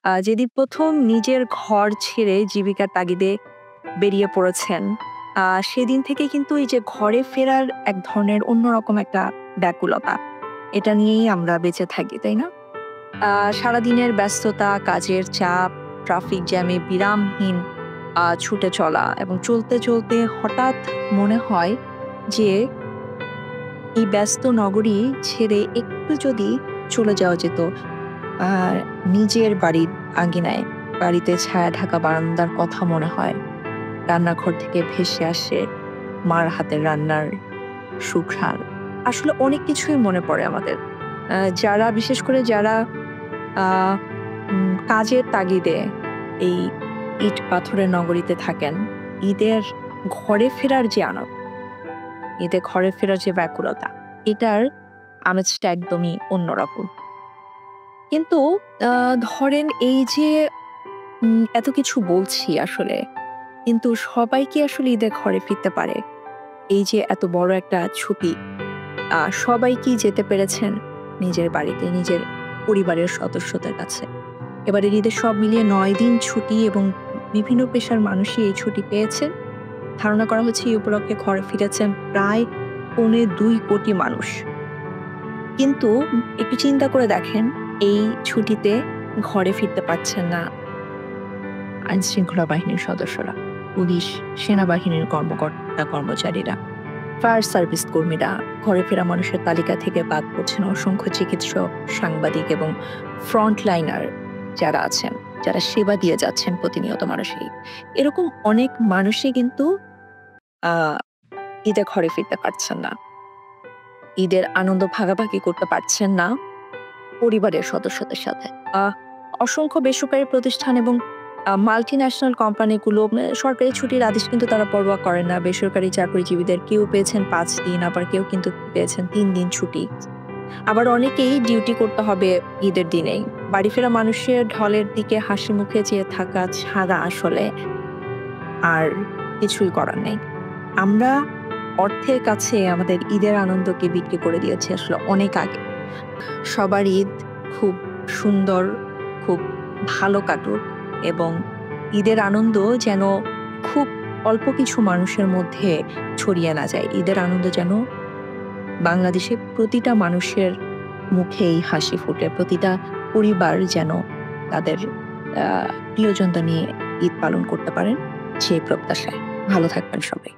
যেদিন ১ম নিজের ঘর ছেড়ে জীবিকার তাগিদে বেরিয়ে পড়েছেন, সেদিন থেকে কিন্তু এই যে ঘরে ফেরার এক ধরনের অন্যরকম একটা ব্যাকুলতা, এটা নিয়েই আমরা বেঁচে থাকি, তাই না? আ সারাদিনের ব্যস্ততা, কাজের চাপ, ট্রাফিক জ্যামে বিরামহীন ছুটে চলা এবং চলতে হঠাৎ মনে হয় যে এই ব্যস্ত নগরী ছেড়ে একটু যদি চলে যাওয়া যেত আ নিজের বাড়ির আঙ্গিনায়। বাড়িতে ছায়া ঢাকা বারান্দার কথা মনে হয়। রান্নাঘর থেকে ভেসে আসে মার হাতের রান্নার সুঘ্রাণ। আসলে অনেক কিছুই মনে পড়ে আমাদের। যারা বিশেষ করে যারা আ কাজের তাগিদে এই ইট পাথরের নগরীতে থাকেন, ঈদের ঘরে ফেরার যে আনন্দ, ঈদে ঘরে ফেরার যে ব্যাকুলতা, এটার আমেজটা একদমই অন্যরকম। কিন্তু আ ধরেন এই যে এত কিছু বলছি আসলে, কিন্তু সবাই কি আসলে ঈদে ঘরে ফিরতে পারে? এই যে এত বড় একটা ছুটি, সবাই কি যেতে পেরেছেন নিজের বাড়িতে, নিজের পরিবারের সদস্যদের কাছে? এবারের ঈদে সব মিলিয়ে ৯ দিন ছুটি এবং বিভিন্ন পেশার মানুষই এই ছুটি পেয়েছেন। ধারণা করা হচ্ছে এই উপলক্ষে ঘরে ফিরেছেন প্রায় ২.৫ কোটি মানুষ। কিন্তু একটু চিন্তা করে দেখেন, এই ছুটিতে ঘরে ফিরতে পারছেন না আইনশৃঙ্খলা বাহিনীর সদস্যরা, পুলিশ, সেনাবাহিনীর কর্মচারীরা, ফায়ার সার্ভিস কর্মীরা, ঘরে ফেরা মানুষের তালিকা থেকে বাদ পড়ছেন অসংখ্য চিকিৎসক, সাংবাদিক এবং ফ্রন্ট লাইনার যারা আছেন, যারা সেবা দিয়ে যাচ্ছেন প্রতিনিয়ত মানুষের। এরকম অনেক মানুষই কিন্তু আ ঈদে ঘরে ফিরতে পারছেন না। ঈদের আনন্দ ভাগাভাগি করতে পারছেন না পরিবারের সদস্যদের সাথে। আ অসংখ্য বেসরকারি প্রতিষ্ঠান এবং মাল্টিন্যাশনাল কোম্পানিগুলো সরকারি ছুটির আদেশ কিন্তু তারা পরোয়া করেন না। বেসরকারি চাকরিজীবীদের কেউ পেয়েছেন ৫ দিন, আবার কেউ কিন্তু পেয়েছেন ৩ দিন ছুটি। আবার অনেকেই ডিউটি করতে হবে ঈদের দিনেই। বাড়ি ফেরা মানুষের ঢলের দিকে হাসি মুখে চেয়ে থাকা ছাড়া আসলে আর কিছুই করার নেই। আমরা অর্থের কাছে আমাদের ঈদের আনন্দকে বিক্রি করে দিয়েছি আসলে অনেক আগে। সবার ঈদ খুব সুন্দর, খুব ভালো কাটুক এবং ঈদের আনন্দ যেন খুব অল্প কিছু মানুষের মধ্যে ছড়িয়ে না যায়। ঈদের আনন্দ যেন বাংলাদেশের প্রতিটা মানুষের মুখেই হাসি ফুটে, প্রতিটা পরিবার যেন তাদের প্রিয়জনদের নিয়ে ঈদ পালন করতে পারেন সেই প্রত্যাশায়। ভালো থাকবেন সবাই।